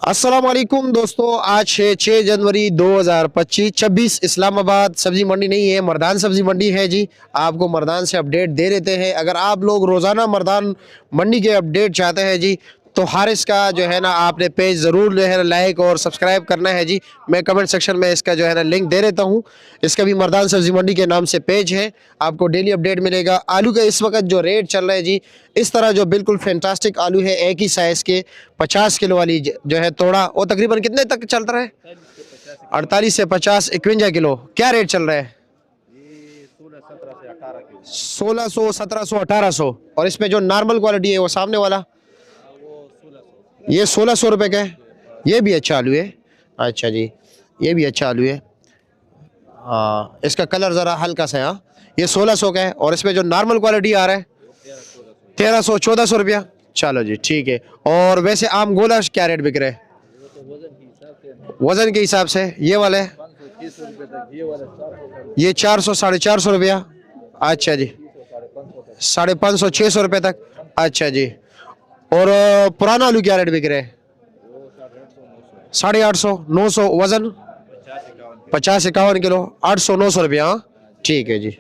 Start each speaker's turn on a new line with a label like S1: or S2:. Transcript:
S1: अस्सलाम वालेकुम दोस्तों, आज है 6 जनवरी 2025 26 इस्लामाबाद सब्जी मंडी नहीं है, मर्दान सब्जी मंडी है जी। आपको मर्दान से अपडेट दे देते हैं। अगर आप लोग रोज़ाना मर्दान मंडी के अपडेट चाहते हैं जी, तो हारिस का जो है ना आपने पेज ज़रूर जो है ना लाइक और सब्सक्राइब करना है जी। मैं कमेंट सेक्शन में इसका जो है ना लिंक दे देता हूँ। इसका भी मर्दान सब्जी मंडी के नाम से पेज है, आपको डेली अपडेट मिलेगा। आलू का इस वक्त जो रेट चल रहा है जी, इस तरह जो बिल्कुल फैंटास्टिक आलू है, एक ही साइज़ के 50 किलो वाली जो है तोड़ा, वो तकरीबन कितने तक चलता है? 48 से 50 51 किलो। क्या रेट चल रहा है? 1600, 1700, 1800। और इसमें जो नॉर्मल क्वालिटी है वो सामने वाला ये 1600 रुपये का है। ये भी अच्छा आलू है। अच्छा जी, ये भी अच्छा आलू है। हाँ, इसका कलर ज़रा हल्का सा है। हाँ, ये 1600 का है। और इसमें जो नॉर्मल क्वालिटी आ रहा है 1300, 1400 रुपया। चलो जी ठीक है। और वैसे आम गोला क्या रेट बिक रहे हैं? वजन के हिसाब से ये वाले ये 400, 450 रुपया। अच्छा जी, 550, 600 रुपये तक। अच्छा जी। और पुराना आलू क्या रेट बिक रहे हैं? 850, 900। वजन 50 51 किलो, 800 900 रुपया। हाँ ठीक है जी।